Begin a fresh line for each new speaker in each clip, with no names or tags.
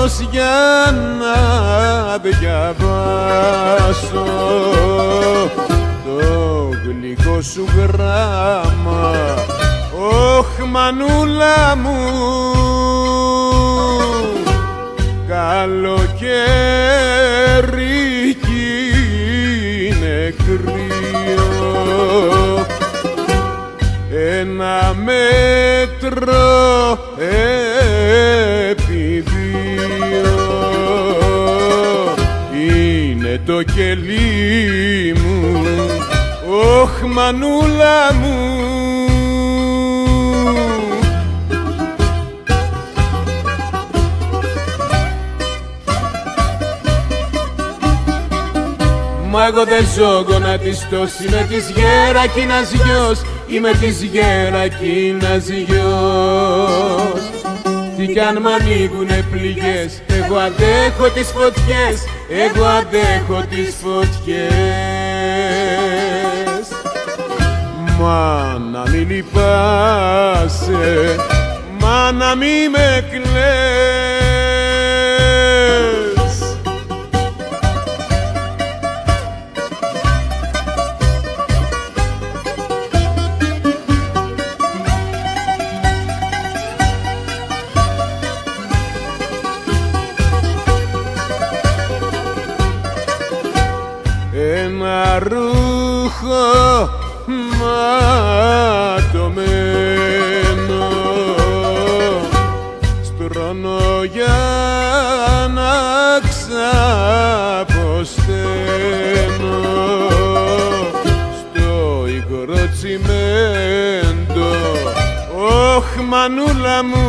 δρόμος για να διαβάσω το γλυκό σου γράμμα. Ωχ, μανούλα μου, καλοκαίρι κι είναι κρύο, ένα μέτρο επί δύο είναι το κελί μου. Ωχ, μανούλα μου, μα εγώ δεν ζω γονατιστός, είμαι της Γερακίνας γιος, είμαι της Γερακίνας γιος. Τι κι αν μ' ανοίγουνε πληγές, εγώ αντέχω τις φωτιές, εγώ αντέχω τις φωτιές. Μα να μη λυπάσαι, μα να μη με κλαις. Ένα ρούχο ματωμένο στρώνω για να ξαποσταίνω στο υγρό τσιμέντο. Ωχ, μανούλα μου,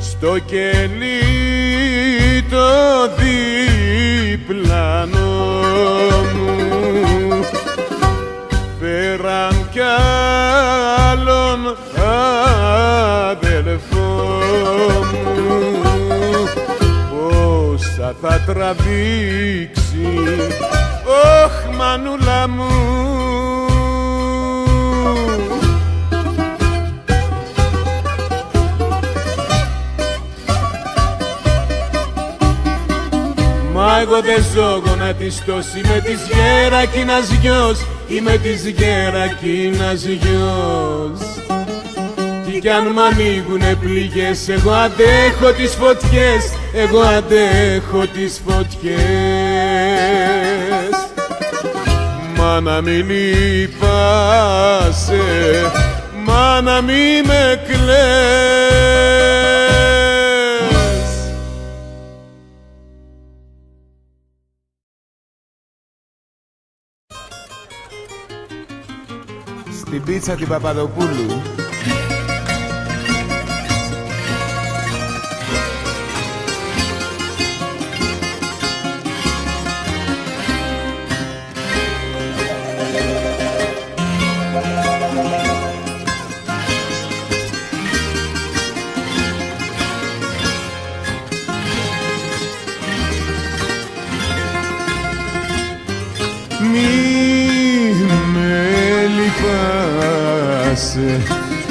στο κελί το διπλανό μου φέραν κι άλλον αδελφό μου. Πόσα θα τραβήξει, ωχ, μανούλα μου. Μα εγώ δεν ζω γονατιστός, είμαι της Γερακίνας γιος, είμαι της Γερακίνας γιος. Τι κι αν μ' ανοίγουνε πληγές, εγώ αντέχω τις φωτιές, εγώ αντέχω τις φωτιές. Μα να μη λυπάσαι, μα να μη με κλαις. Στην πίτσα την Παπαδοπούλου.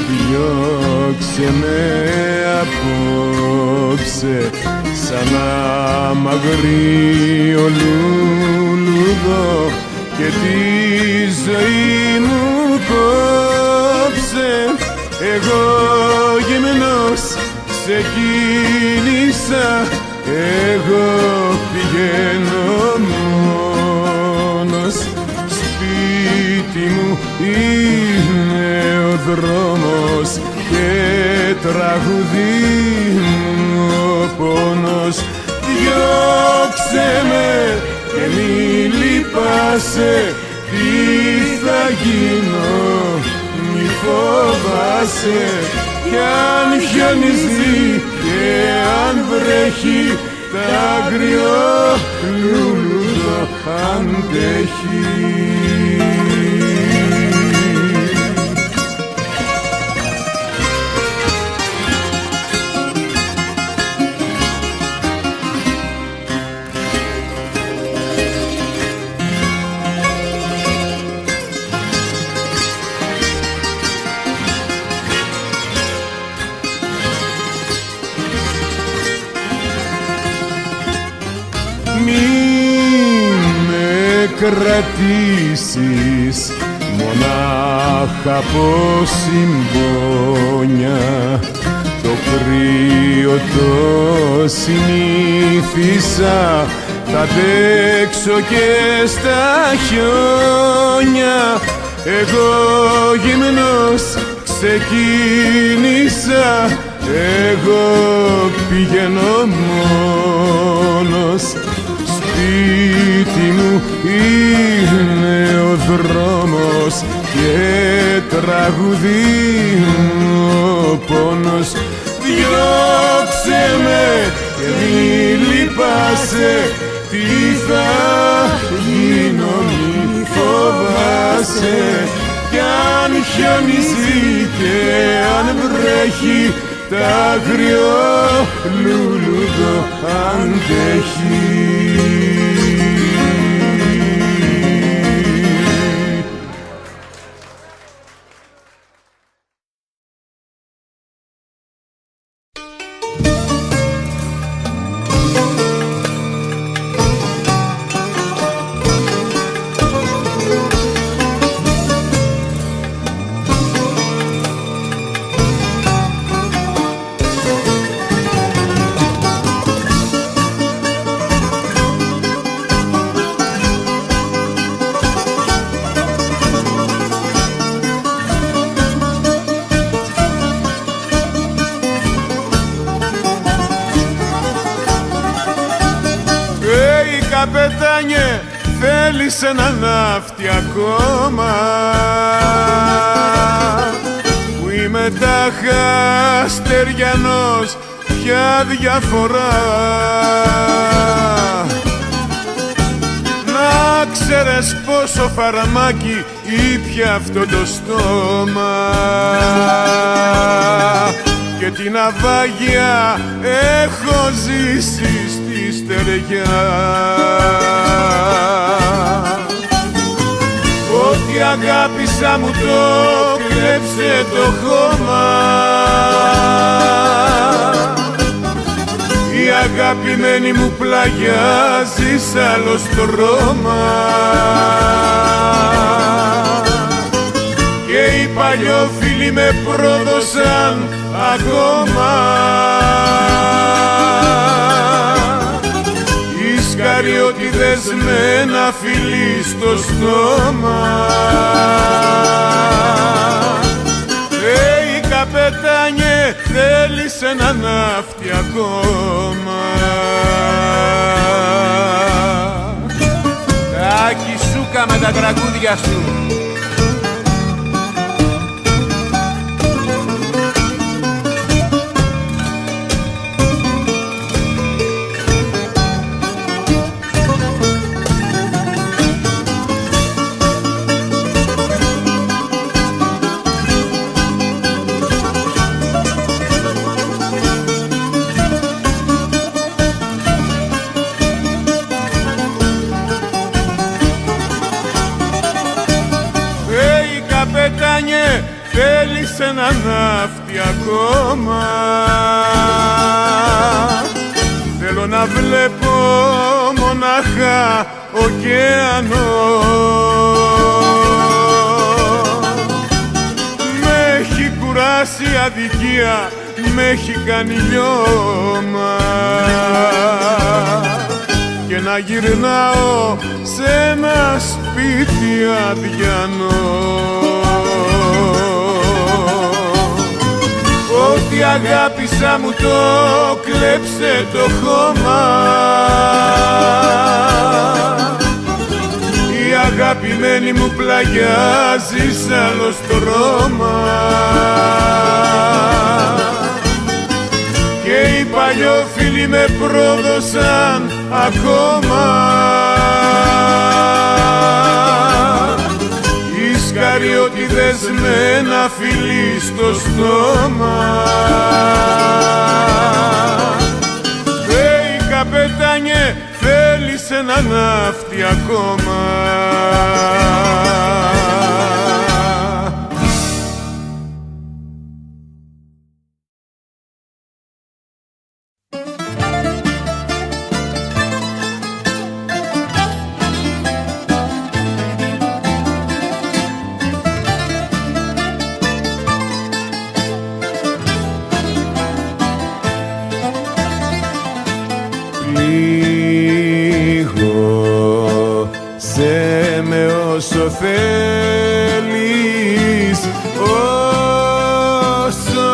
Διώξε με απόψε σαν αμαγρίο λουλούδο και τη ζωή μου κόψε. Εγώ γυμνός ξεκίνησα, εγώ πηγαίνω μόνος. Σπίτι μου είναι ο δρόμος και τραγουδί μου ο πόνος. Διώξε με και μη λυπάσαι, τι θα γίνω μη φοβάσαι. Κι αν χιονίζει και αν βρέχει, τ' άγριο λουλούδο αντέχει. μη με κρατήσεις μονάχα από συμπόνια. Το κρύο το συνήθισα, θα αντέξω και στα χιόνια. Εγώ γυμνός ξεκίνησα, εγώ πηγαίνω μόνος. Σπίτι μου είναι ο δρόμος και τραγουδί μου ο πόνος. Διώξε με και μη λυπάσαι, τι θα γίνω μη φοβάσαι. Κι αν χιονίζει και αν βρέχει, τ' άγριο λουλούδο αντέχει. Καπετάνιε, θέλεις ένα ναύτη ακόμα, που είμαι τάχα στεριανός, ποια διαφορά. Να ξέρεις πόσο φαραμάκι ήπια αυτό το στόμα, και την ναυάγια έχω ζήσει στη στεριά. Ό,τι αγάπησα μου το κλέψε το χώμα, η αγαπημένη μου πλαγιάζει σ' άλλο στρώμα, και οι παλιόφιλοι με πρόδωσαν ακόμα. Οι σκαριώτιδες με ένα φιλί στο στόμα. Καπετάνιε, θέλεις ένα ναύτη ακόμα. Τάκη Σούκα με τα τραγούδια σου. Καπετάνιε, θέλεις ένα ναύτη ακόμα. Θέλω να βλέπω μονάχα ωκεανό. Μ' έχει κουράσει η αδικία, μ' έχει κάνει λιώμα, και να γυρνάω σε ένα σπίτι αδιανό. Ό,τι αγάπησα μου το κλέψε το χώμα, η αγαπημένη μου πλαγιάζει σ' άλλο στρώμα, και οι παλιόφιλοι με πρόδωσαν ακόμα. Οι σκαριώτιδες με ένα φιλί στο στόμα. Καπετάνιε, θέλεις ένα ναύτη ακόμα. θέλεις, όσο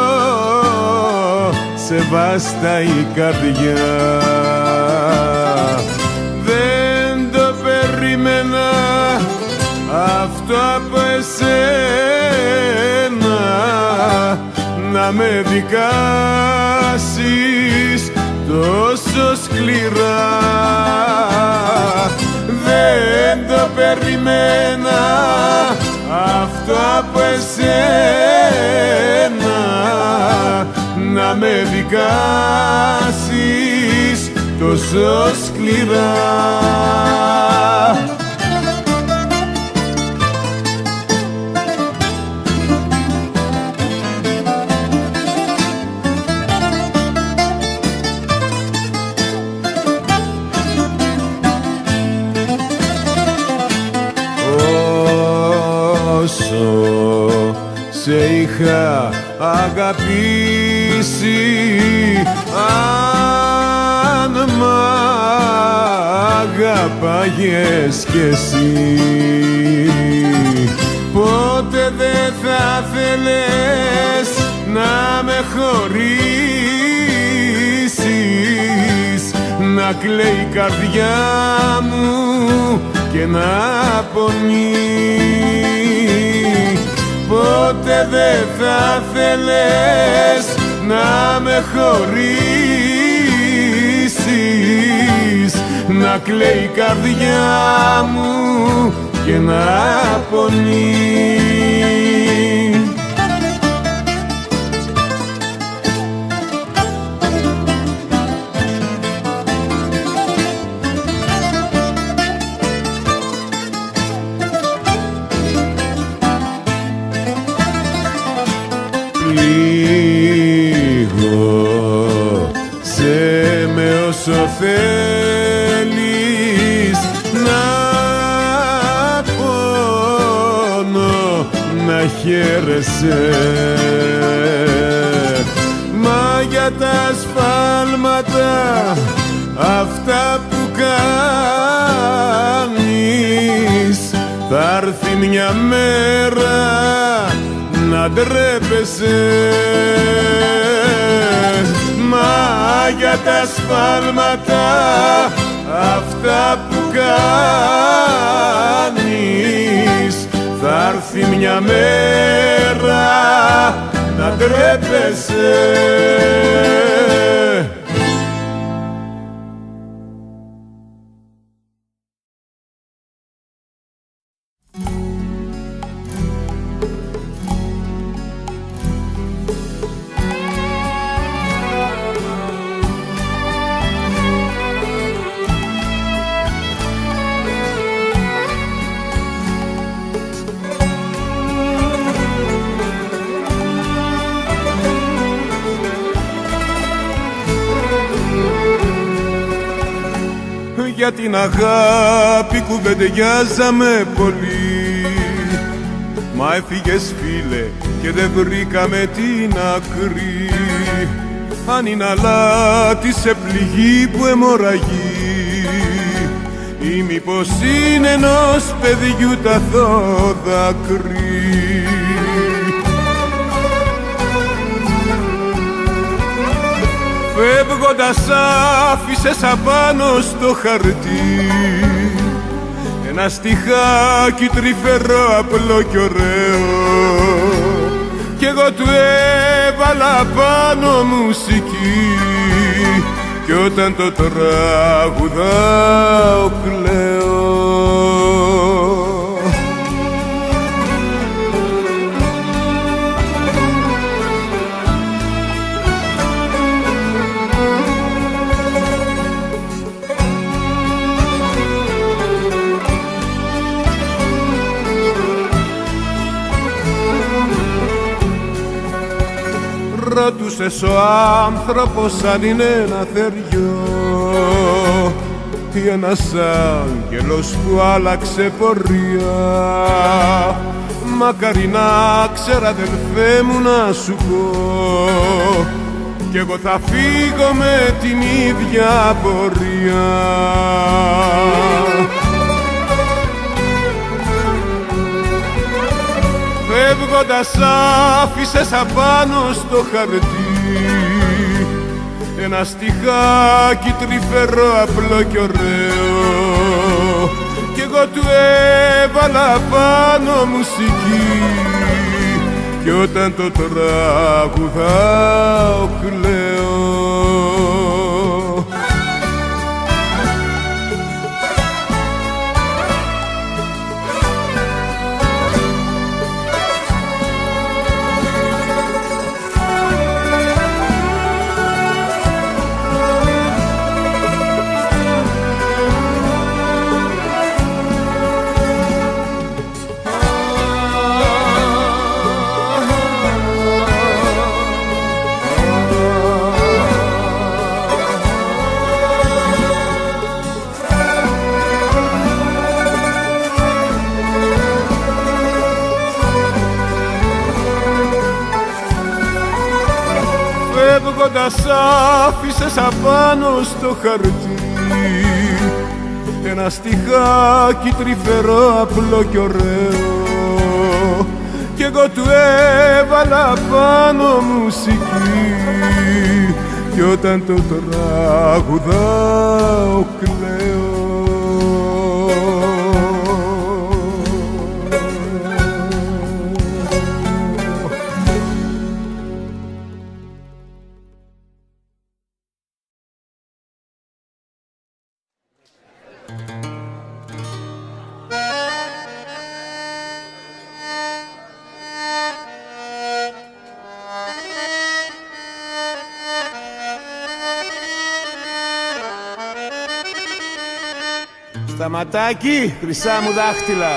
σε βαστάει η καρδιά. Δεν το περίμενα αυτό από εσένα, να με δικάσεις τόσο σκληρά. Δεν το περίμενα αυτό από εσένα, να με δικάσεις τόσο σκληρά. Σε είχα αγαπήσει, αν μ' αγαπάγες κι εσύ, ποτέ δεν θα θέλες να με χωρίσεις, να κλαίει η καρδιά μου και να πονεί. Ποτέ δεν θα θέλες να με χωρίσεις, να κλαίει η καρδιά μου και να πονεί. Πλήγωσέ με όσο θέλεις, να πονώ, να χαίρεσαι, μα για τα σφάλματα αυτά που κάνεις θα έρθει μια μέρα να ντρέπεσαι. Μα για τα σφάλματα αυτά που κάνεις θα έρθει μια μέρα να ντρέπεσαι. Για την αγάπη κουβεντιάζαμε πολύ, μα έφυγες φίλε και δεν βρήκαμε την άκρη. Αν είναι αλάτι σε πληγή που αιμορραγεί, ή μήπως είναι ενός παιδιού ταθώ δάκρυ. Φεύγοντας άφησες απάνω στο χαρτί ένα στιχάκι τρυφερό, απλό κι ωραίο, κι εγώ του έβαλα πάνω μουσική, κι όταν το τραγουδάω κλαίω. Ρώτουσες ο άνθρωπος αν είναι ένα θεριό ή ένας άγγελος που άλλαξε πορεία. Μακάρι να ξέρα αδελφέ μου να σου πω, κι εγώ θα φύγω με την ίδια πορεία. Φεύγοντας άφησες απάνω στο χαρτί ένα στιχάκι τρυφερό, απλό κι ωραίο, κι εγώ του έβαλα πάνω μουσική, κι όταν το τραγουδάω κλαίω. Φεύγοντας άφησες απάνω στο χαρτί ένα στιχάκι τρυφερό, απλό κι ωραίο, κι εγώ του έβαλα πάνω μουσική, κι όταν το τραγουδάω κλαίω. Σταματάκι, χρυσά μου δάχτυλα.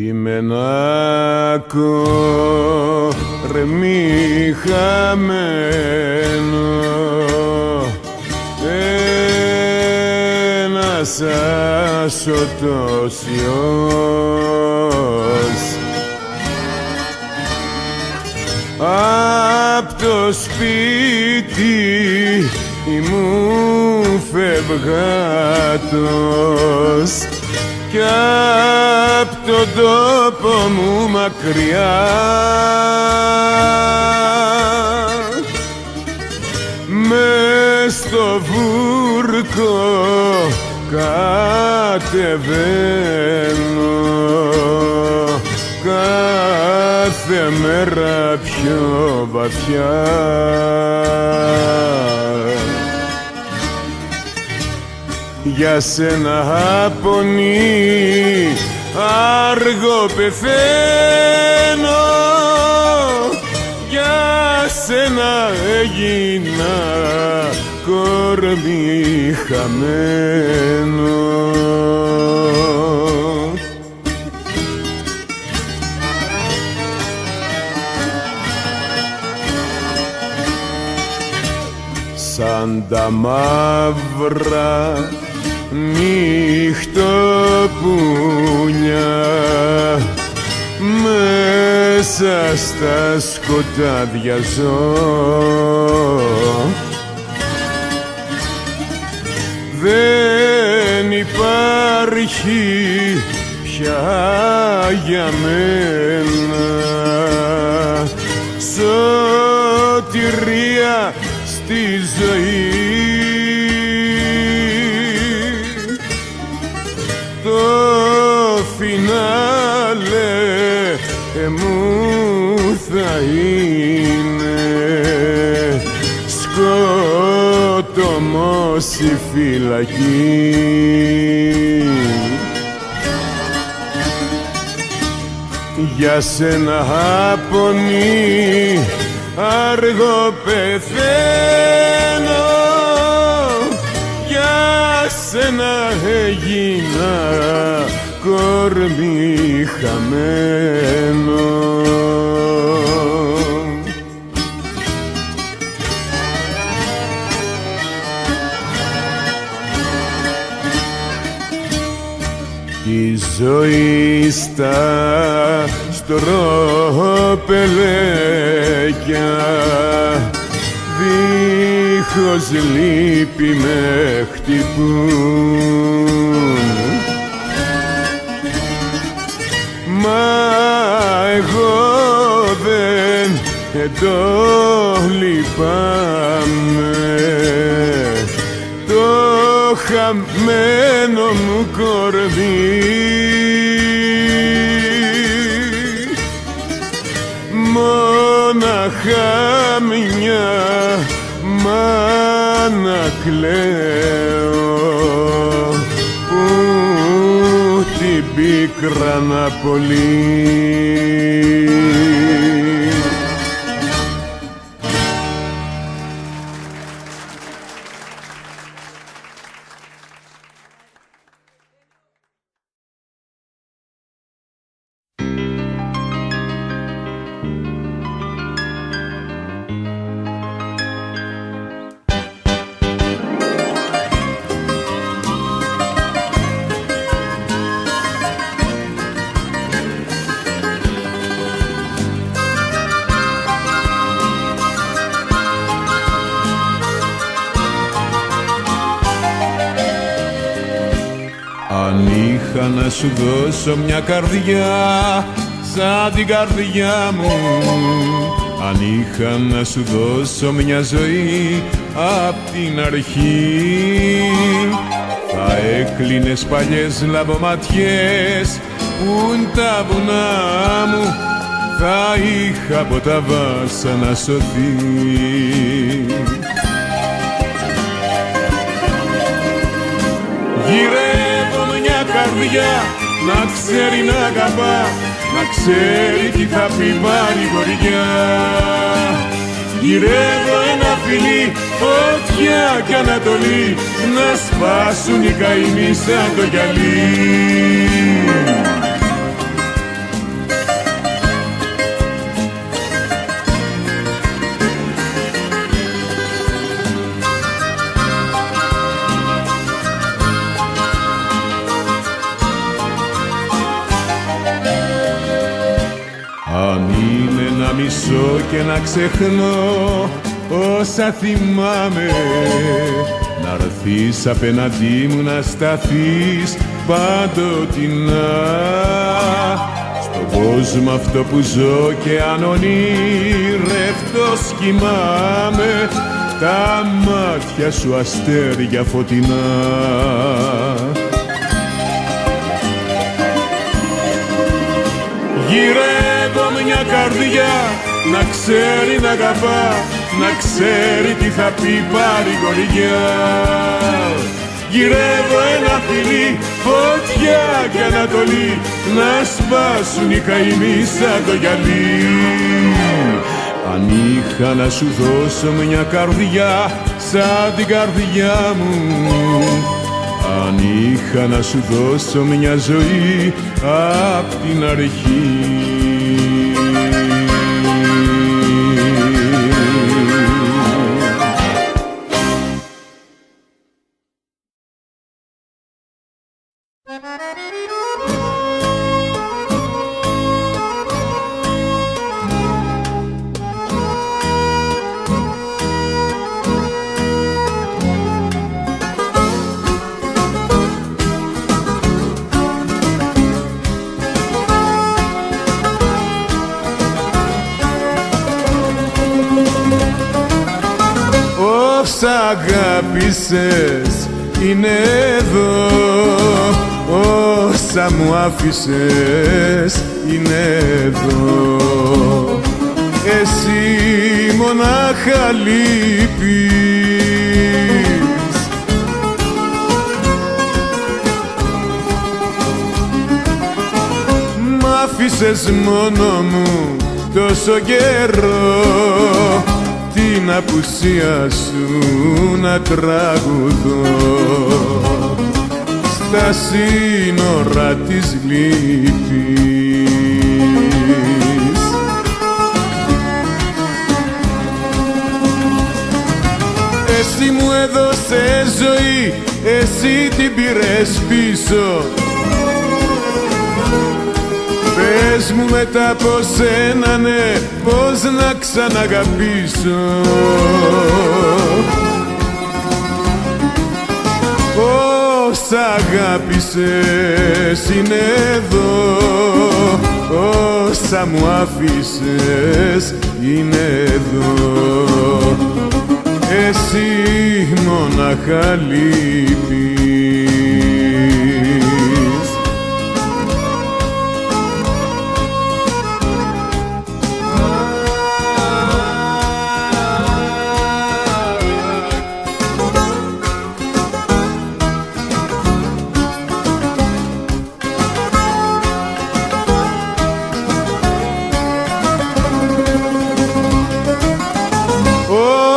Είμαι ένα κορμί χαμένο, ένας άσωτος ιός, απ' το σπίτι ήμουν φευγάτος κι απ' τον τόπο μου μακριά μες στο βούρκο κατεβαίνω κάθε μέρα πιο βαθιά. Για σένα απονεί άργο πεθαίνω, για σένα έγινα κορμί χαμένο. Σαν τα μαύρα νύχτοπουλιά μέσα στα σκοτάδια ζω, δεν υπάρχει πια για μένα σωτηρία στη ζωή. Το φινάλε μου θα είναι σκότωμος η φυλακή. Για σένα απονεί αργό πεθαίνω, για σένα έγινα κορμί χαμένο. Η ζωή στα στροπελέκια δίχως λύπη με χτυπούν, μα εγώ δεν το λυπάμαι, το χαμένο μου κορμί. Μόναχα μια μάνα κλαίω που την πίκρανα πολύ. Αν είχα να σου δώσω μια καρδιά σαν την καρδιά μου, αν είχα να σου δώσω μια ζωή απ' την αρχή, θα έκλεινες παλιές λαβοματιές πουν τα βουνά μου, θα είχα από τα βάσανα σωθεί. Γυρεύω μια καρδιά να ξέρει να αγαπά, να ξέρει τι θα πει παρηγοριά. Γυρεύω ένα φιλί, φωτιά κι ανατολή, να σπάσουν οι καημοί σαν το γυαλί. Αν είναι να μισώ και να ξεχνώ όσα θυμάμαι, να'ρθείς απέναντί μου να σταθείς παντοτινά, στον κόσμο αυτό που ζω και αν ονειρευτός κοιμάμαι, τα μάτια σου αστέρια φωτεινά. Γυρεύω μια καρδιά να ξέρει να αγαπά, να ξέρει τι θα πει παρηγοριά. Γυρεύω ένα φιλί, φωτιά κι ανατολή, να σπάσουν οι καημοί σαν το γυαλί. Αν είχα να σου δώσω μια καρδιά σαν την καρδιά μου, αν είχα να σου δώσω μια ζωή απ' την αρχή. Όσα αγάπησες είναι εδώ, όσα μου άφησες είναι εδώ. Εσύ μονάχα λείπεις, μ' άφησες μόνο μου τόσο καιρό την απουσία σου να τραγουδώ στα σύνορα της λύπης. Εσύ μου έδωσες ζωή, εσύ την πήρες πίσω. Πες μου μετά από σένα, ναι, πώς να ξαναγαπήσω. Όσα αγάπησες είναι εδώ, όσα μου άφησες είναι εδώ. Εσύ μονάχα λείπεις.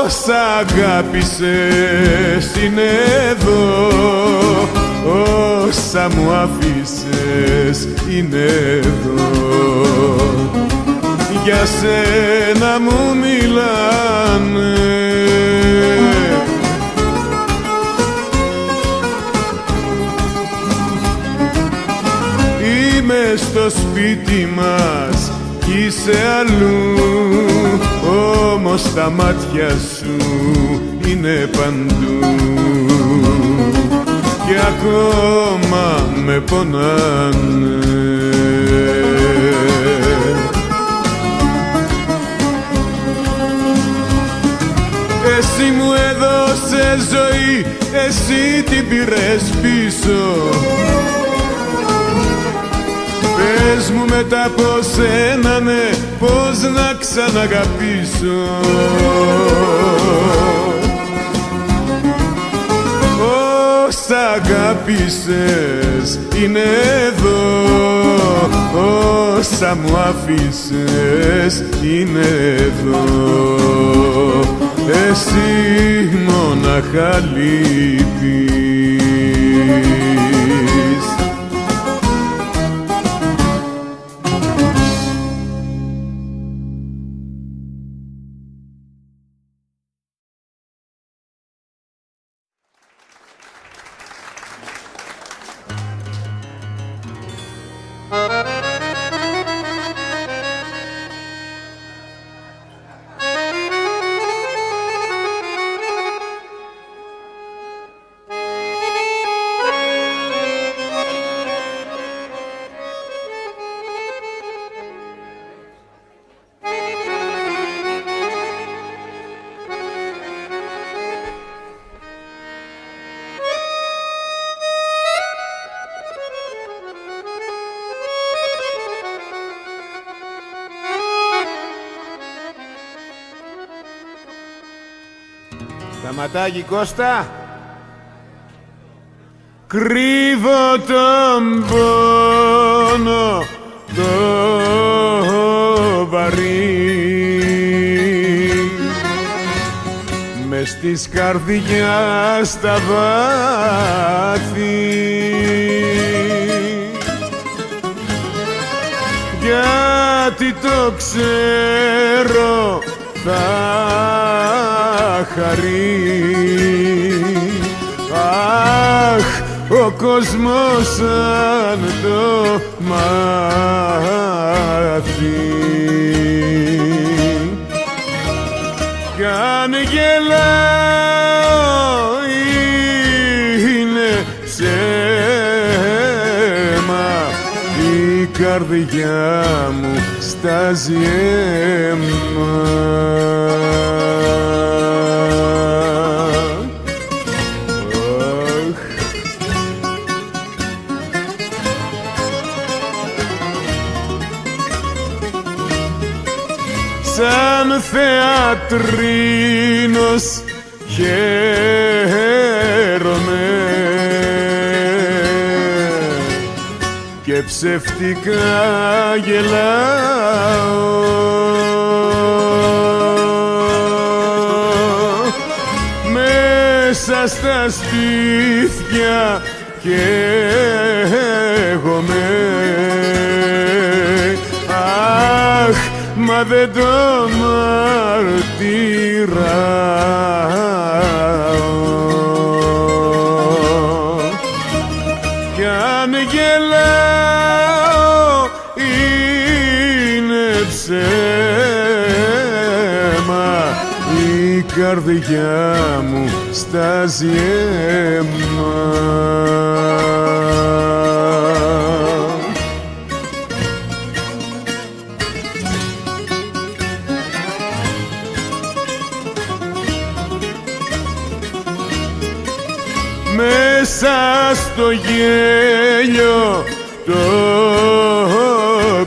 Όσα αγάπησες είναι εδώ, όσα μου άφησες είναι εδώ. Για σένα μου μιλάνε, είμαι στο σπίτι μας κι είσαι αλλού, όμως τα μάτια σου είναι παντού και ακόμα με πονάνε. Εσύ μου έδωσες ζωή, εσύ την πήρες πίσω. Πες μου μετά από σένα, ναι, πώς να ξαναγαπήσω. Όσα αγάπησες είναι εδώ, όσα μου άφησες είναι εδώ. Εσύ μονάχα λείπεις.
Σταματάκι Κώστα. Κρύβω τον πόνο το βαρύ μες της καρδιάς τα βάθη, γιατί το ξέρω θα χαρεί. Αχ, ο κόσμος αν το μάθει, κι αν γελάω είναι ψέμα, η καρδιά μου στάζει αίμα. Σαν θεατρίνος χαίρομαι και ψευτικά γελάω. Μέσα στα στήθια καίγομαι. Αχ, μα δεν το μαρτυράω. Κι αν γελάω είναι ψέμα, η καρδιά μου στάζει αίμα. Μέσα στο γέλιο το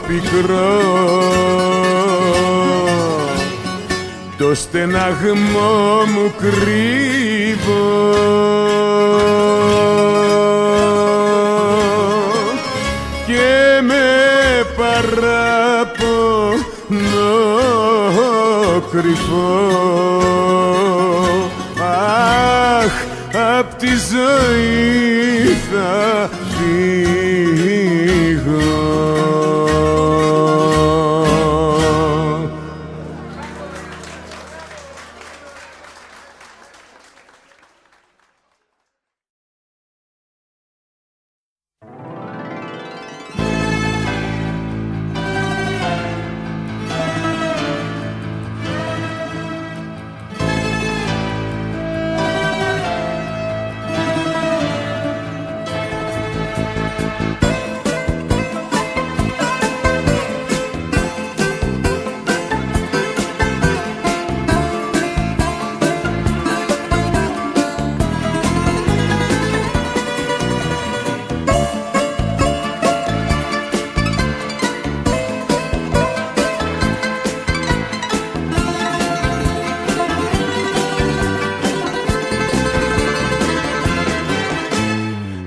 πικρό, το στεναγμό μου κρύβω. Και με παράπονο κρυφό, αχ, απ' τη ζωή θα φύγω.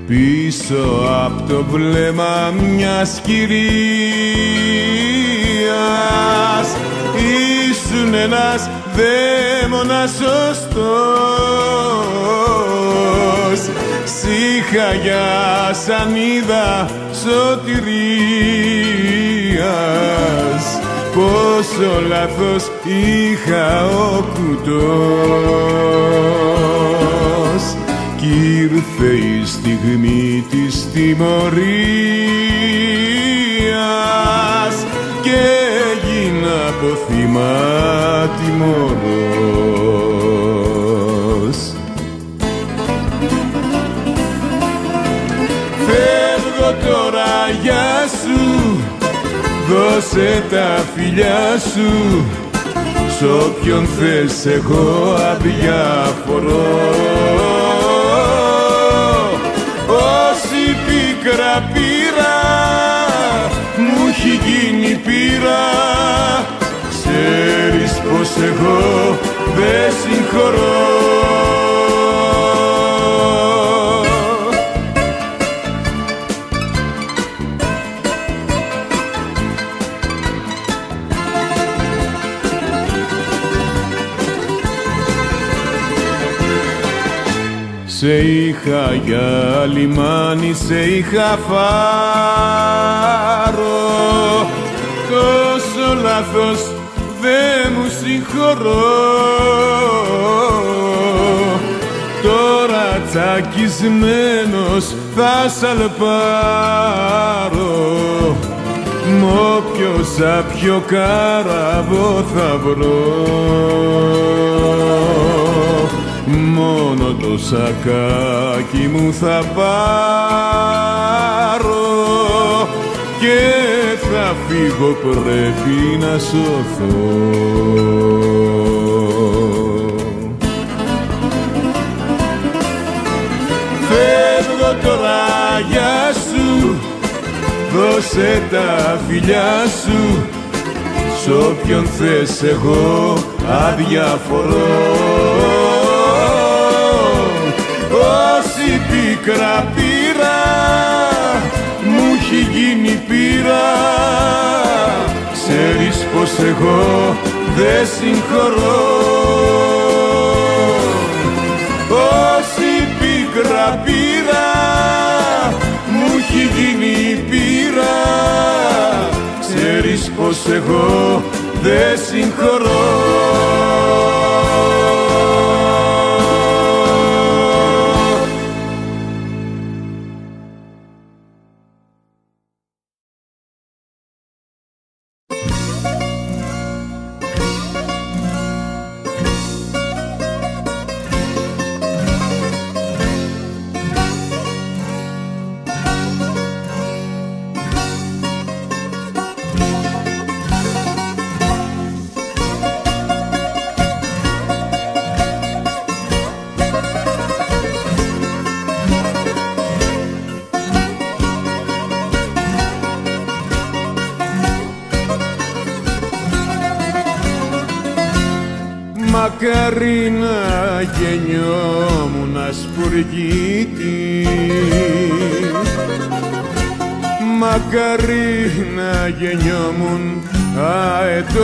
Πίσω απ' το βλέμμα μιας κυρίας ήσουν ένας δαίμονας σωστός. Σ' είχα για σανίδα σωτηρίας, πόσο λάθος είχα ο κουτός. Κι ήρθε η στιγμή της τιμωρίας και έγινα από θύμα τιμωρός. Φεύγω τώρα, γεια σου, δώσε τα φιλιά σου, σ' όποιον θες εγώ αδιάφορο. Όση πίκρα πήρα μου έχει γίνει πείρα, ξέρεις πως εγώ δεν συγχωρώ. Σε είχα για λιμάνι, σε είχα φάρο, τόσο λάθος δε μου συγχωρώ. Τώρα τσακισμένος θα σαλπάρω, μ' όποιο σάπιο καραβό θα βρω. Μόνο το σακάκι μου θα πάρω και θα φύγω, πρέπει να σωθώ. Φεύγω τώρα, γεια σου, δώσε τα φιλιά σου, σ' όποιον θες εγώ αδιαφορώ. Όση πίκρα πήρα μου έχει γίνει ξέρεις πως εγώ δεν συγχωρώ. Όση πίκρα πήρα μου έχει γίνει πείρα, ξέρεις πως εγώ δεν συγχωρώ. Μακάρι να γεννιόμουν σπουργίτη, μακάρι να γεννιόμουν αετός,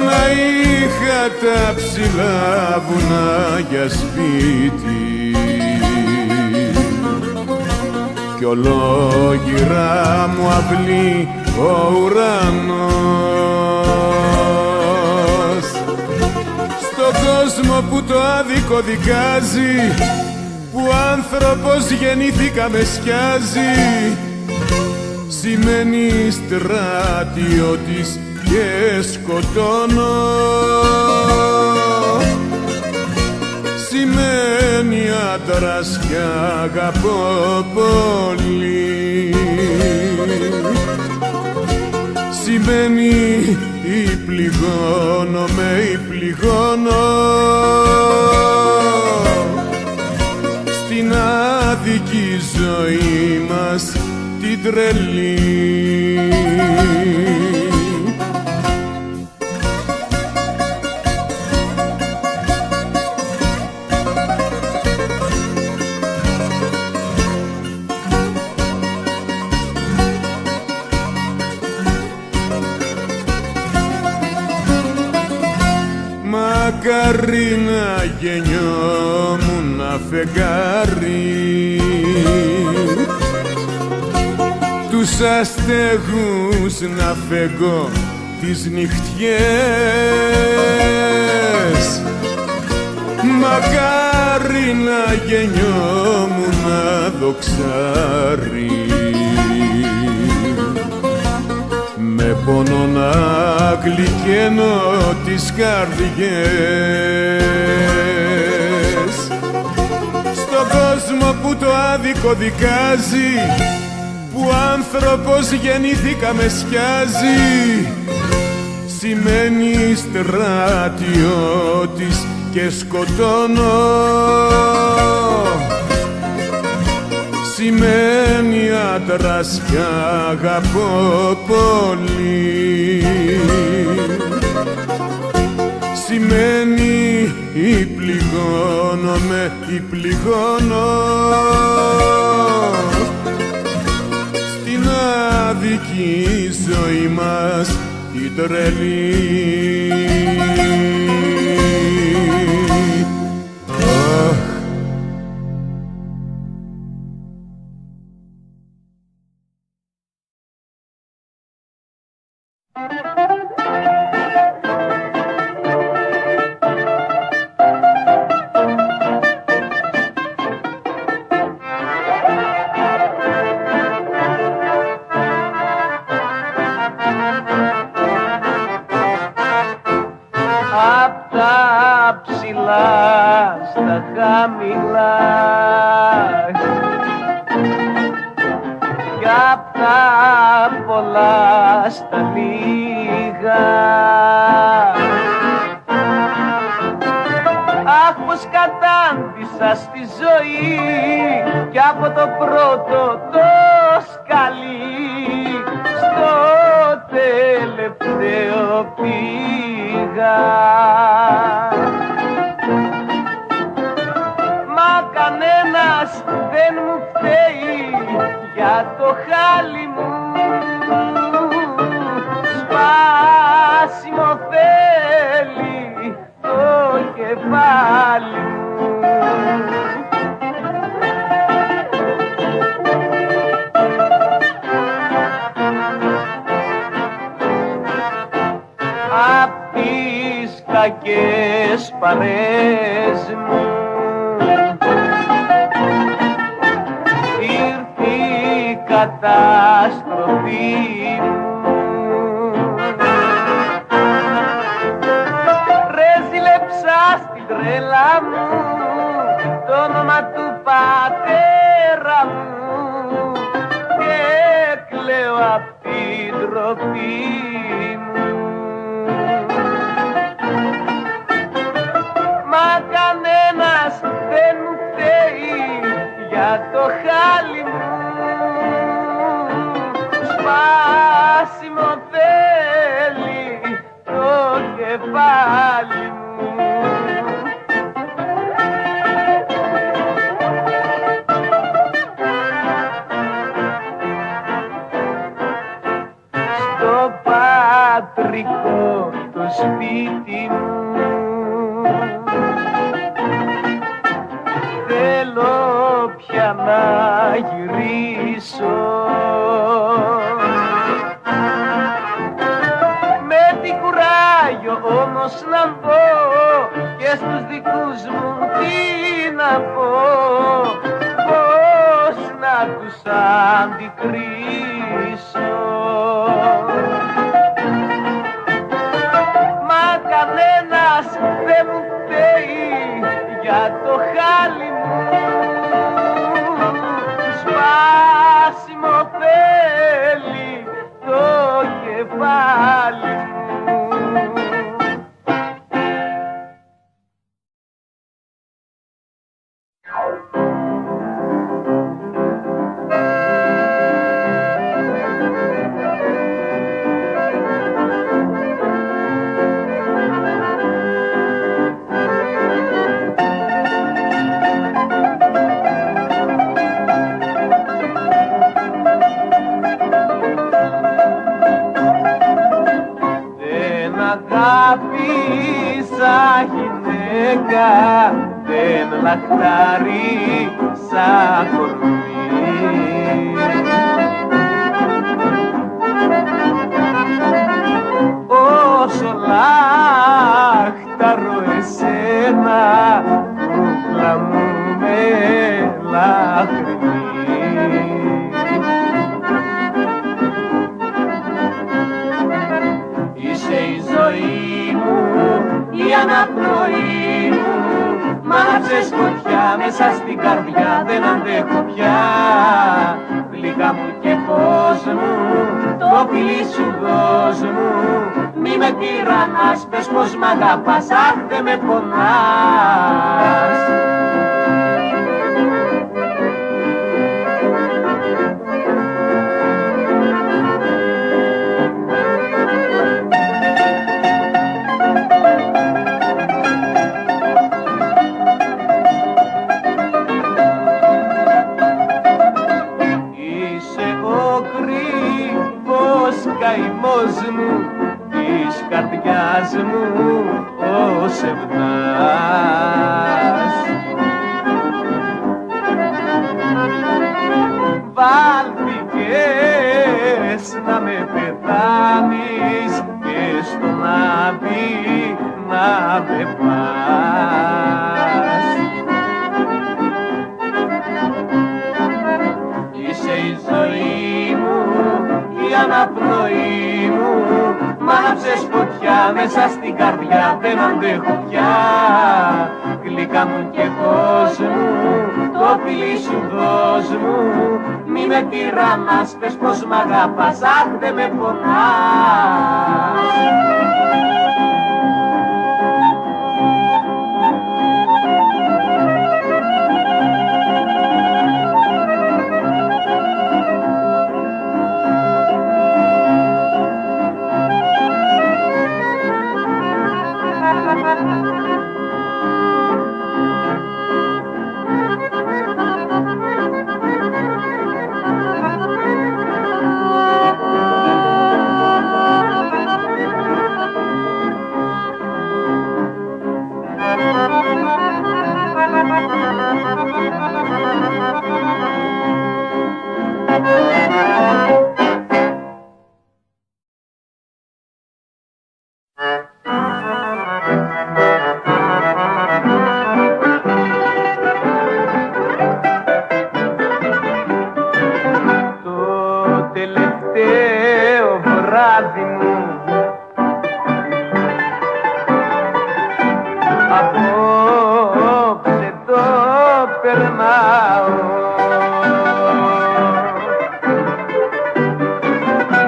να είχα τα ψηλά βουνά για σπίτι κι ολόγυρα μου αυλή ο ουρανός. Στον κόσμο που το άδικο δικάζει, που άνθρωπος γεννήθηκα με σκιάζει, σημαίνει στρατιώτης και σκοτώνω, σημαίνει άντρας κι αγαπώ πολύ, σημαίνει ή πληγώνομαι ή πληγώνω στην άδικη ζωή μας την τρελή. Μακάρι να γεννιόμουν φεγγάρι, τους αστεγούς να φεγγώ τις νυχτιές. Μακάρι να γεννιόμουν δοξάρι, με πόνο να γλυκαίνω τις καρδιές. Στον κόσμο που το άδικο δικάζει, που άνθρωπος γεννήθηκα με σκιάζει, σημαίνει στρατιώτης και σκοτώνω, σημαίνει άντρας κι αγαπώ πολύ, σημαίνει ή πληγώνομαι ή πληγώνω στην άδικη ζωή μας την τρελή.
Στη ζωή κι από το πρώτο το σκαλί στο τελευταίο πήγα. Μα κανένας δεν μου φταίει για το χάλι μου σπάσιμο θέλει το κεφάλι μου. Απ' τις κακές παρές μου ήρθε η καταστροφή μου. Ρε ζήλεψα στην τρέλα μου το όνομα του πατέρα μου και κλαίω απ' την τροπή μου. Μα κανένας δεν μου φταίει για το χάλι μου σπάσιμο θέλει το κεφάλι μου. Στο πατρικό το σπίτι μου θέλω πια να γυρίσω. Με τι κουράγιο όμως να μπω και στους δικούς μου τι να πω, πώς να τους αντικρίσω. Μα κανένας δεν μου φταίει για το χάλι μου σπάσιμο θέλει το κεφάλι μου. Αγάπησα γυναίκα, δεν λαχτάρισα κορμί. Όσο λάχταρω εσένα, κούκλα μου με λαχρινή. Είσαι η ζωή μου, η αναπνοή μου, μ' άναψες φωτιά μέσα στην καρδιά, δεν αντέχω πια. Γλυκά μου και φως μου, το φιλί σου δώσ' μου, μη με τυραννάς, πες πως μ' αγαπάς, αχ δεν με πονάς. Καημός μου, της καρδιάς μου ο σεβδάς. Βάλθηκες να με πεθάνεις και στον άδει να με πας. Είσαι η ζωή μου, η αναπνοή μου, μ' άναψες φωτιά μέσα στην καρδιά, δεν αντέχω πια. Γλυκά μου και φως μου, το φιλί σου δώσ' μου, μη με τυραννάς, πες πως μ' αγαπάς, αχ δεν με πονάς.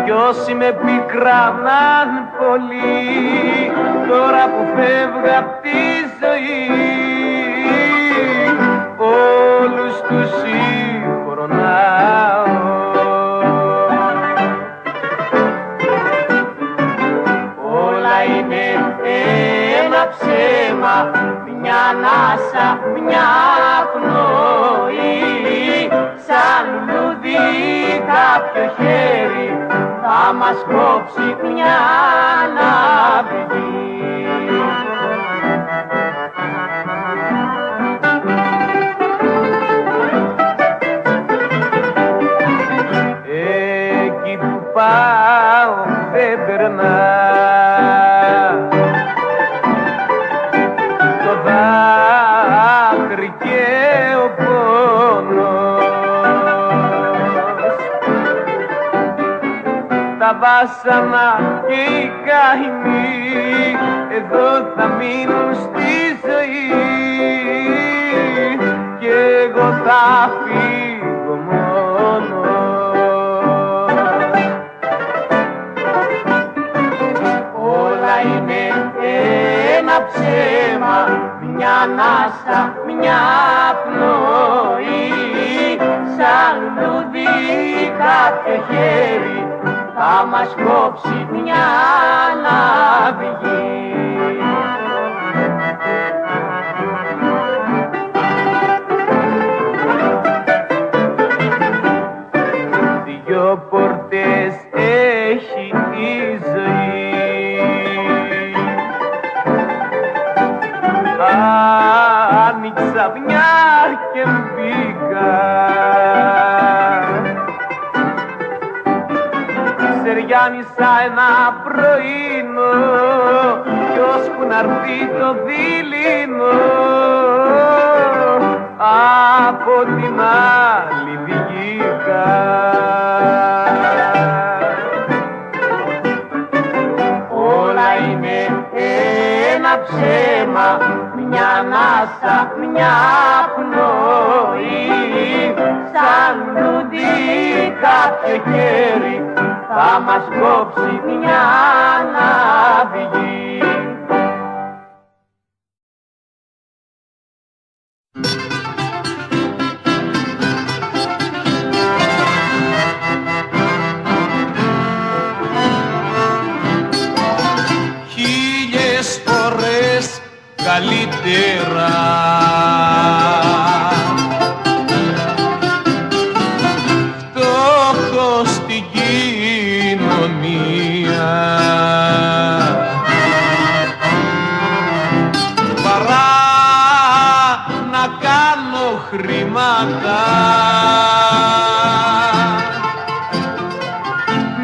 Κι όσοι με πικράναν πολύ, τώρα που φεύγα απ' τη ζωή, όλους τους συγχρονάω. Όλα είναι ένα ψέμα, μια ανάσα, μια πνοή, σαν λουλούδι κάποιο χέρι θα μας κόψει μια ναυγή. Εκεί που πάω δεν περνά το δάκρυ και ο πόνος, τα βάσανα και οι καημοί εδώ θα μείνουν στη ζωή και εγώ θα φύγω μόνος. Όλα είναι ένα ψέμα, μια ανάσα, μια πνοή, σαν λουλούδι κάποιο χέρι θα μας κόψει μια ναυγή. Δυο πόρτες έχει η ζωή, άνοιξα μια και μπήκα, σεριάνισα ένα πρωινό κι ώσπου να'ρθεί το δειλινό από την άλλη βγήκα. Όλα είναι ένα ψέμα, μια ανάσα, μια πνοή, σαν λουλούδι κάποιο χέρι θα μας κόψει μια ναυγή.
Χίλιες φορές καλύτερα φτώχος στην κοινωνία παρά να κάνω χρήματα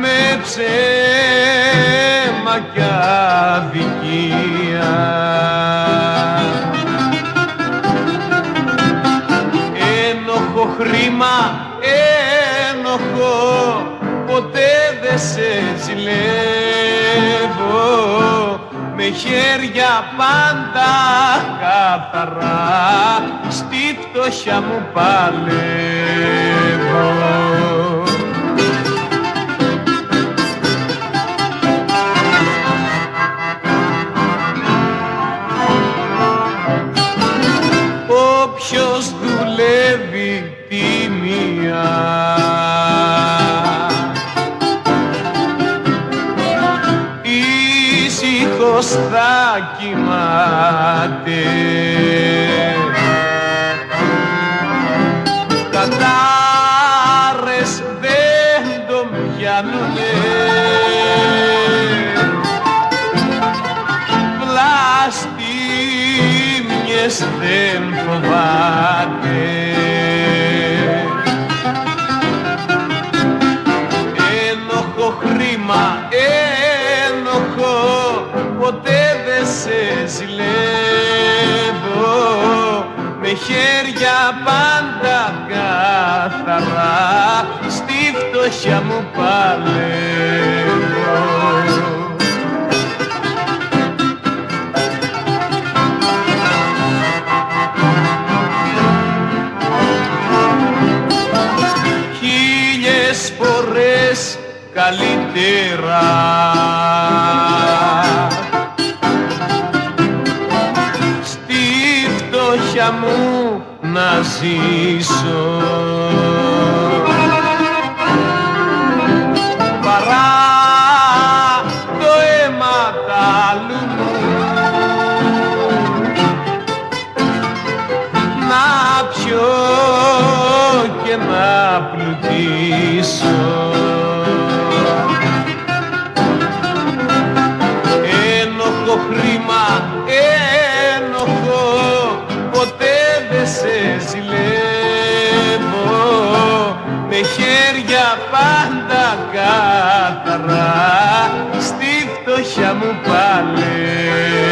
με ψέμα κι αδικία. Ένοχο χρήμα, ένοχο, ποτέ δεν σε ζηλεύω, με χέρια πάντα καθαρά στη φτώχεια μου παλεύω. Όποιος δουλεύει τίμια ήσυχος θα κοιμάται, κατάρες δεν τον πιάνουνε, βλαστήμιες δεν φοβάται. Ένοχο χρήμα, ένοχο, ποτέ δεν σε ζηλεύω, με χέρια πάντα καθαρά στη φτώχεια μου παλεύω.
καλύτερα. Στη φτώχεια μου να ζήσω παρά το αίμα τ' άλλου μου, να πιω και να πλουτίσω. Ένοχο χρήμα, ένοχο, ποτέ δεν σε ζηλεύω, με χέρια πάντα κάθαρα στη φτώχεια μου παλεύω.